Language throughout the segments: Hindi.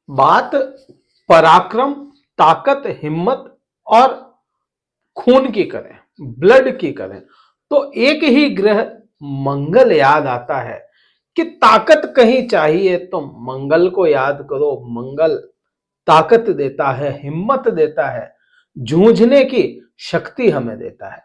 बात पराक्रम, ताकत, हिम्मत और खून की करें, ब्लड की करें, तो एक ही ग्रह मंगल याद आता है कि ताकत कहीं चाहिए तो मंगल को याद करो। मंगल ताकत देता है, हिम्मत देता है, जूझने की शक्ति हमें देता है।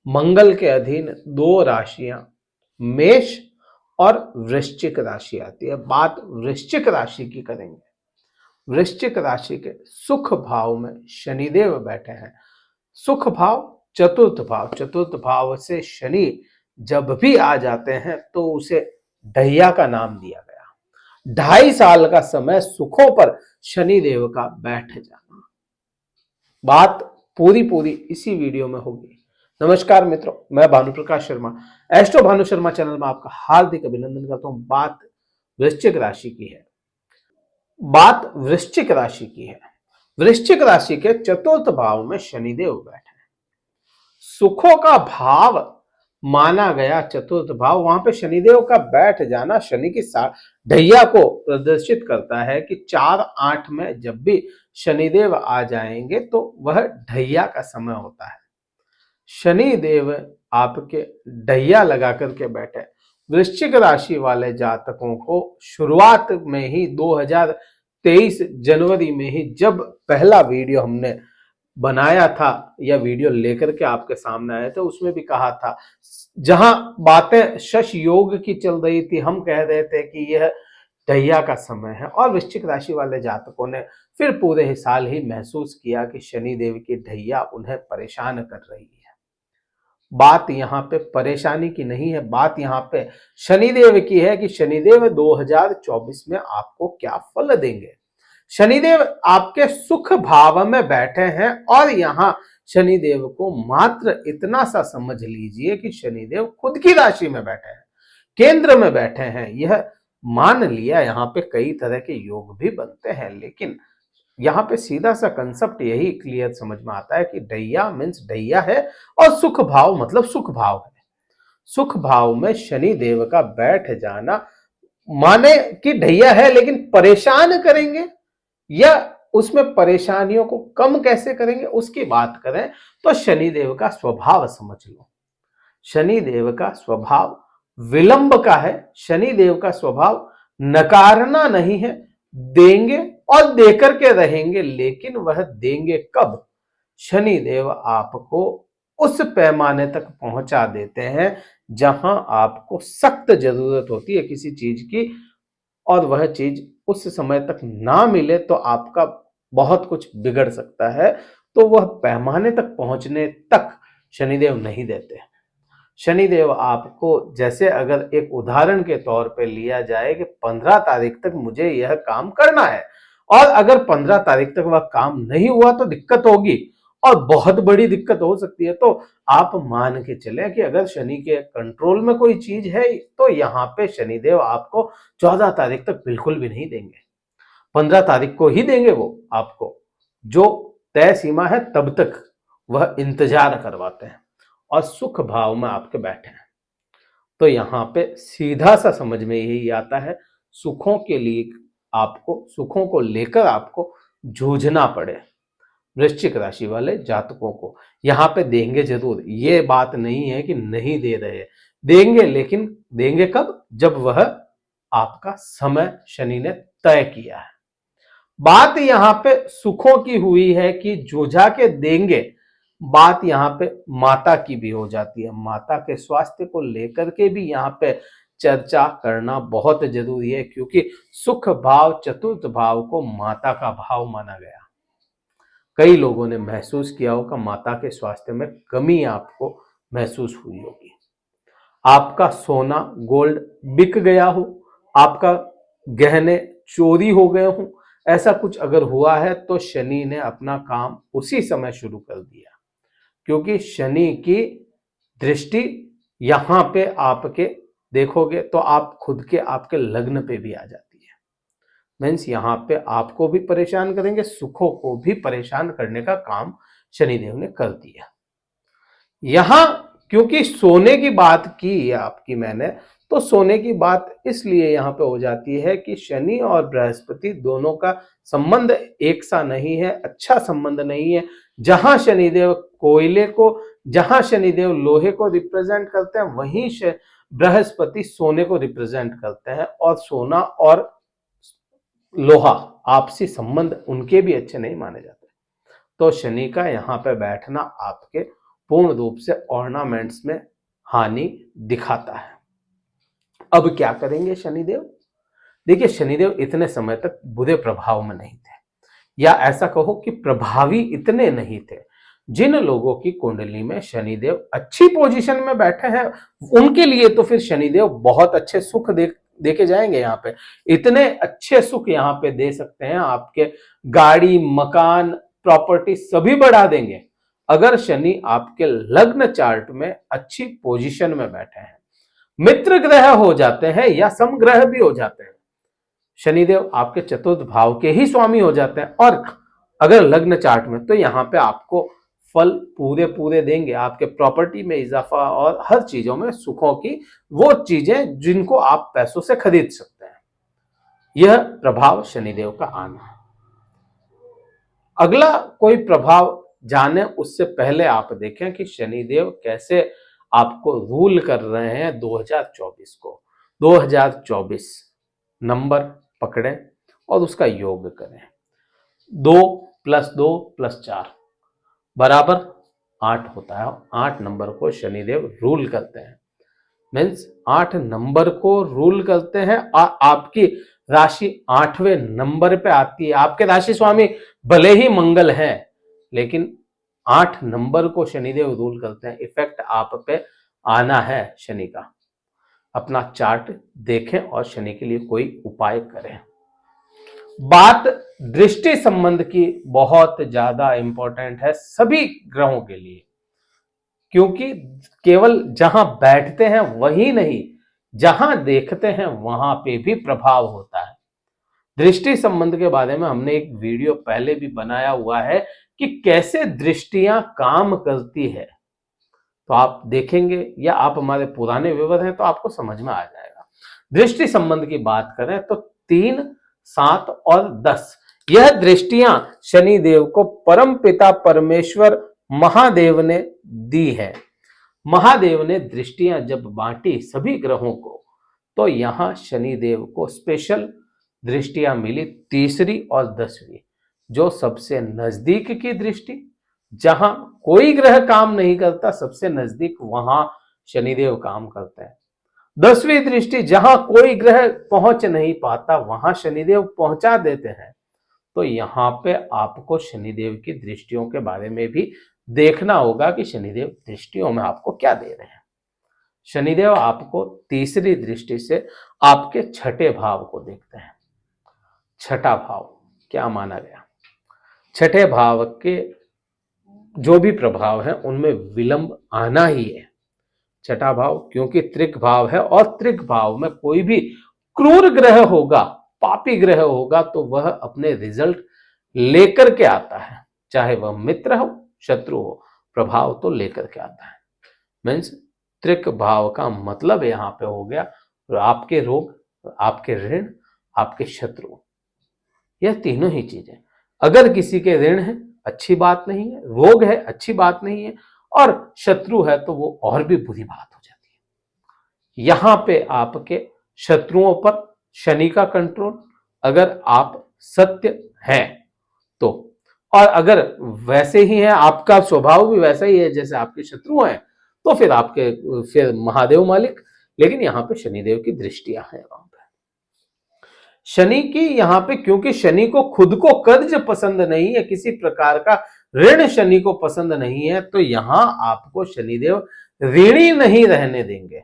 मंगल के अधीन दो राशियां मेष और वृश्चिक राशि आती है। बात वृश्चिक राशि की करेंगे। वृश्चिक राशि के सुख भाव में शनिदेव बैठे हैं। सुख भाव चतुर्थ भाव, चतुर्थ भाव से शनि जब भी आ जाते हैं तो उसे ढैया का नाम दिया गया। 2.5 साल का समय सुखों पर शनिदेव का बैठ जाना। बात पूरी पूरी इसी वीडियो में होगी। नमस्कार मित्रों, मैं भानुप्रकाश शर्मा, एस्ट्रो भानु शर्मा चैनल में आपका हार्दिक अभिनंदन करता हूं। बात वृश्चिक राशि की है। बात वृश्चिक राशि की है। वृश्चिक राशि के चतुर्थ भाव में शनिदेव बैठे हैं। सुखों का भाव माना गया चतुर्थ भाव, वहां पे शनिदेव का बैठ जाना शनि की ढैया को प्रदर्शित करता है कि 4-8 में जब भी शनिदेव आ जाएंगे तो वह ढैया का समय होता है। शनिदेव आपके ढैया लगा करके बैठे। वृश्चिक राशि वाले जातकों को शुरुआत में ही 2023 जनवरी में ही जब पहला वीडियो हमने बनाया था या वीडियो लेकर के आपके सामने आए थे, उसमें भी कहा था, जहां बातें शश योग की चल रही थी, हम कह रहे थे कि यह ढैया का समय है। और वृश्चिक राशि वाले जातकों ने फिर पूरे साल ही महसूस किया कि शनि देव की ढैया उन्हें परेशान कर रही है। बात यहाँ पे परेशानी की नहीं है, बात यहाँ पे शनिदेव की है कि शनिदेव 2024 में आपको क्या फल देंगे। शनिदेव आपके सुख भाव में बैठे हैं और यहां शनिदेव को मात्र इतना सा समझ लीजिए कि शनिदेव खुद की राशि में बैठे हैं, केंद्र में बैठे हैं। यह मान लिया, यहां पे कई तरह के योग भी बनते हैं, लेकिन यहाँ पे सीधा सा कंसेप्ट यही क्लियर समझ में आता है कि ढैया मीन्स ढैया है और सुख भाव मतलब सुख भाव है। सुख भाव में शनि देव का बैठ जाना माने कि ढैया है लेकिन परेशान करेंगे, या उसमें परेशानियों को कम कैसे करेंगे उसकी बात करें तो शनिदेव का स्वभाव समझ लो। शनिदेव का स्वभाव विलंब का है। शनिदेव का स्वभाव नकारना नहीं है, देंगे और देकर के रहेंगे, लेकिन वह देंगे कब? शनिदेव आपको उस पैमाने तक पहुंचा देते हैं जहां आपको सख्त जरूरत होती है किसी चीज की, और वह चीज उस समय तक ना मिले तो आपका बहुत कुछ बिगड़ सकता है। तो वह पैमाने तक पहुंचने तक शनिदेव नहीं देते। शनिदेव आपको, जैसे अगर एक उदाहरण के तौर पे लिया जाए कि 15 तारीख तक मुझे यह काम करना है, और अगर 15 तारीख तक वह काम नहीं हुआ तो दिक्कत होगी और बहुत बड़ी दिक्कत हो सकती है। तो आप मान के चले कि अगर शनि के कंट्रोल में कोई चीज है तो यहाँ पे शनिदेव आपको 14 तारीख तक बिल्कुल भी नहीं देंगे, 15 तारीख को ही देंगे। वो आपको जो तय सीमा है तब तक वह इंतजार करवाते हैं और सुख भाव में आपके बैठे हैं। तो यहाँ पे सीधा सा समझ में यही आता है, सुखों के लिए आपको, सुखों को लेकर आपको जूझना पड़े। वृश्चिक राशि वाले जातकों को यहाँ पे देंगे जरूर, ये बात नहीं है कि नहीं दे रहे, देंगे, लेकिन देंगे कब? जब वह आपका समय शनि ने तय किया है। बात यहाँ पे सुखों की हुई है कि जोझा के देंगे। बात यहाँ पे माता की भी हो जाती है। माता के स्वास्थ्य को लेकर के भी यहाँ पे चर्चा करना बहुत जरूरी है, क्योंकि सुख भाव चतुर्थ भाव को माता का भाव माना गया। कई लोगों ने महसूस किया होगा माता के स्वास्थ्य में कमी आपको महसूस हुई होगी। आपका सोना गोल्ड बिक गया हो, आपका गहने चोरी हो गए हो, ऐसा कुछ अगर हुआ है तो शनि ने अपना काम उसी समय शुरू कर दिया, क्योंकि शनि की दृष्टि यहां पे आपके देखोगे तो आप खुद के आपके लग्न पे भी आ जाती है। मीन्स यहां पे आपको भी परेशान करेंगे, सुखों को भी परेशान करने का काम शनिदेव ने कर दिया। यहां क्योंकि सोने की बात की आपकी मैंने, तो सोने की बात इसलिए यहाँ पे हो जाती है कि शनि और बृहस्पति दोनों का संबंध एक सा नहीं है, अच्छा संबंध नहीं है। जहां शनिदेव कोयले को, जहां शनिदेव लोहे को रिप्रेजेंट करते हैं, वहीं बृहस्पति सोने को रिप्रेजेंट करते हैं। और सोना और लोहा आपसी संबंध उनके भी अच्छे नहीं माने जाते। तो शनि का यहाँ पे बैठना आपके पूर्ण रूप से ऑर्नामेंट्स में हानि दिखाता है। अब क्या करेंगे शनिदेव? देखिए, शनिदेव इतने समय तक बुरे प्रभाव में नहीं थे, या ऐसा कहो कि प्रभावी इतने नहीं थे। जिन लोगों की कुंडली में शनिदेव अच्छी पोजीशन में बैठे हैं, उनके लिए तो फिर शनिदेव बहुत अच्छे सुख देके जाएंगे। यहाँ पे इतने अच्छे सुख यहाँ पे दे सकते हैं, आपके गाड़ी, मकान, प्रॉपर्टी सभी बढ़ा देंगे, अगर शनि आपके लग्न चार्ट में अच्छी पोजीशन में बैठे हैं। मित्र ग्रह हो जाते हैं या समग्रह भी हो जाते हैं, शनिदेव आपके चतुर्थ भाव के ही स्वामी हो जाते हैं, और अगर लग्न चार्ट में, तो यहाँ पे आपको फल पूरे पूरे देंगे। आपके प्रॉपर्टी में इजाफा और हर चीजों में सुखों की वो चीजें जिनको आप पैसों से खरीद सकते हैं। यह प्रभाव शनिदेव का आना है। अगला कोई प्रभाव जाने उससे पहले आप देखें कि शनिदेव कैसे आपको रूल कर रहे हैं 2024 को। 2024 नंबर पकड़े और उसका योग करें। 2 + 2 + 4 बराबर 8 होता है। 8 नंबर को शनिदेव रूल करते हैं, मीन्स 8 नंबर को रूल करते हैं, और आपकी राशि 8वें नंबर पे आती है। आपके राशि स्वामी भले ही मंगल हैं, लेकिन 8 नंबर को शनिदेव रूल करते हैं। इफेक्ट आप पे आना है शनि का। अपना चार्ट देखें और शनि के लिए कोई उपाय करें। बात दृष्टि संबंध की बहुत ज्यादा इंपॉर्टेंट है सभी ग्रहों के लिए, क्योंकि केवल जहां बैठते हैं वही नहीं, जहां देखते हैं वहां पे भी प्रभाव होता है। दृष्टि संबंध के बारे में हमने एक वीडियो पहले भी बनाया हुआ है कि कैसे दृष्टियां काम करती है, तो आप देखेंगे, या आप हमारे पुराने व्यूअर हैं तो आपको समझ में आ जाएगा। दृष्टि संबंध की बात करें तो 3, 7 और 10 यह दृष्टियां शनिदेव को परम पिता परमेश्वर महादेव ने दी है। महादेव ने दृष्टियां जब बांटी सभी ग्रहों को, तो यहां शनिदेव को स्पेशल दृष्टियां मिली, तीसरी और 10वीं, जो सबसे नजदीक की दृष्टि, जहां कोई ग्रह काम नहीं करता, सबसे नजदीक वहां शनिदेव काम करते हैं। 10वीं दृष्टि, जहां कोई ग्रह पहुंच नहीं पाता वहां शनिदेव पहुंचा देते हैं। तो यहां पे आपको शनिदेव की दृष्टियों के बारे में भी देखना होगा कि शनिदेव दृष्टियों में आपको क्या दे रहे हैं। शनिदेव आपको तीसरी दृष्टि से आपके छठे भाव को देखते हैं। छठा भाव क्या माना गया? छठे भाव के जो भी प्रभाव है उनमें विलंब आना ही है। छठा भाव क्योंकि त्रिक भाव है, और त्रिक भाव में कोई भी क्रूर ग्रह होगा, पापी ग्रह होगा, तो वह अपने रिजल्ट लेकर के आता है, चाहे वह मित्र हो शत्रु हो, प्रभाव तो लेकर के आता है। मीन्स त्रिक भाव का मतलब यहां पे हो गया आपके रोग, आपके ऋण, आपके शत्रु, यह तीनों ही चीजें। अगर किसी के ऋण है अच्छी बात नहीं है, रोग है अच्छी बात नहीं है, और शत्रु है तो वो और भी बुरी बात हो जाती है। यहां पे आपके शत्रुओं पर शनि का कंट्रोल, अगर आप सत्य हैं तो, और अगर वैसे ही है, आपका स्वभाव भी वैसा ही है जैसे आपके शत्रु हैं, तो फिर महादेव मालिक। लेकिन यहां पे शनिदेव की दृष्टियां हैं वहां पे शनि की, यहां पे क्योंकि शनि को खुद को कर्ज पसंद नहीं है, किसी प्रकार का ऋण शनि को पसंद नहीं है, तो यहां आपको शनिदेव ऋणी नहीं रहने देंगे।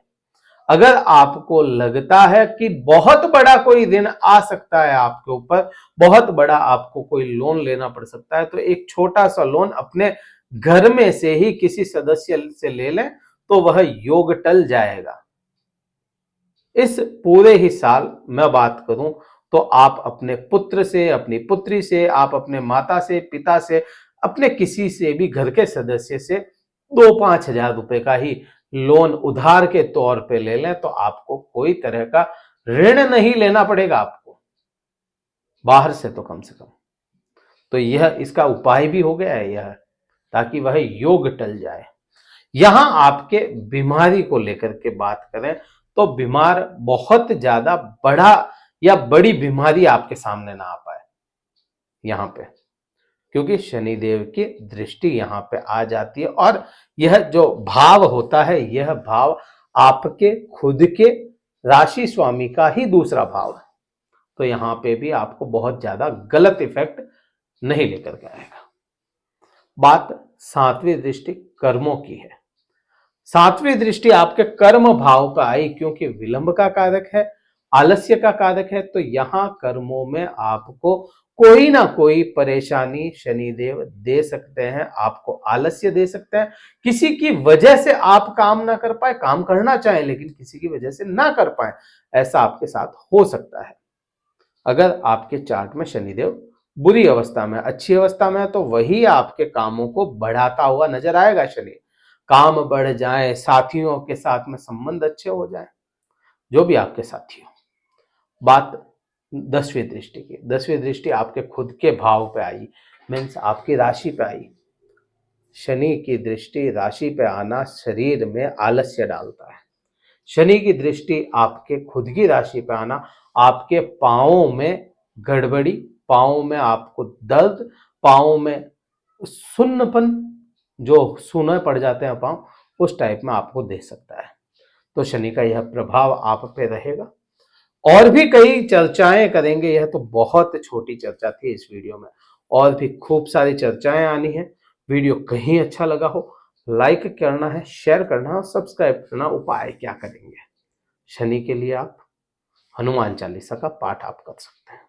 अगर आपको लगता है कि बहुत बड़ा कोई ऋण आ सकता है आपके ऊपर, बहुत बड़ा आपको कोई लोन लेना पड़ सकता है, तो एक छोटा सा लोन अपने घर में से ही किसी सदस्य से ले लें, तो वह योग टल जाएगा। इस पूरे ही साल मैं बात करूं तो आप अपने पुत्र से, अपनी पुत्री से, आप अपने माता से, पिता से, अपने किसी से भी घर के सदस्य से 2-5 हजार रुपए का ही लोन उधार के तौर पे ले लें तो आपको कोई तरह का ऋण नहीं लेना पड़ेगा आपको, बाहर से तो कम से कम। तो यह इसका उपाय भी हो गया है यह, ताकि वह योग टल जाए। यहां आपके बीमारी को लेकर के बात करें तो बीमार बहुत ज्यादा बड़ा या बड़ी बीमारी आपके सामने ना आ पाए यहां पे, क्योंकि शनिदेव की दृष्टि यहां पे आ जाती है। और यह जो भाव होता है, यह भाव आपके खुद के राशि स्वामी का ही दूसरा भाव है। तो यहां पे भी आपको बहुत ज्यादा गलत इफेक्ट नहीं लेकर के आएगा। बात सातवीं दृष्टि कर्मों की है। सातवीं दृष्टि आपके कर्म भाव पर आई, क्योंकि विलंब का कारक है, आलस्य का कारक है। तो यहां कर्मों में आपको कोई ना कोई परेशानी शनिदेव दे सकते हैं, आपको आलस्य दे सकते हैं, किसी की वजह से आप काम ना कर पाए, काम करना चाहें लेकिन किसी की वजह से ना कर पाए, ऐसा आपके साथ हो सकता है। अगर आपके चार्ट में शनिदेव बुरी अवस्था में, अच्छी अवस्था में है तो वही आपके कामों को बढ़ाता हुआ नजर आएगा शनि। काम बढ़ जाए, साथियों के साथ में संबंध अच्छे हो जाए, जो भी आपके साथी हो। बात 10वीं दृष्टि की। 10वीं दृष्टि आपके खुद के भाव पे आई, मीन्स आपकी राशि पे आई। शनि की दृष्टि राशि पे आना शरीर में आलस्य डालता है। शनि की दृष्टि आपके खुद की राशि पे आना आपके पांवों में गड़बड़ी, पांवों में आपको दर्द, पांवों में सुन्नपन, जो सूने पड़ जाते हैं पांव, उस टाइप में आपको दे सकता है। तो शनि का यह प्रभाव आप पे रहेगा। और भी कई चर्चाएं करेंगे, यह तो बहुत छोटी चर्चा थी इस वीडियो में, और भी खूब सारी चर्चाएं आनी है। वीडियो कहीं अच्छा लगा हो लाइक करना है, शेयर करना है और सब्सक्राइब करना। उपाय क्या करेंगे? शनि के लिए आप हनुमान चालीसा का पाठ आप कर सकते हैं,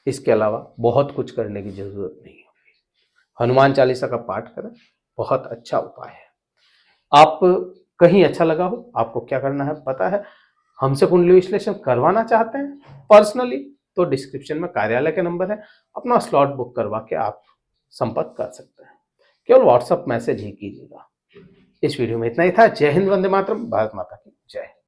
इसके अलावा बहुत कुछ करने की जरूरत नहीं है। हनुमान चालीसा का पाठ करें, बहुत अच्छा उपाय है। आप कहीं अच्छा लगा हो, आपको क्या करना है पता है, हमसे कुंडली विश्लेषण करवाना चाहते हैं पर्सनली, तो डिस्क्रिप्शन में कार्यालय के नंबर है, अपना स्लॉट बुक करवा के आप संपर्क कर सकते हैं। केवल व्हाट्सएप मैसेज ही कीजिएगा। इस वीडियो में इतना ही था। जय हिंद, वंदे मातरम, भारत माता की जय।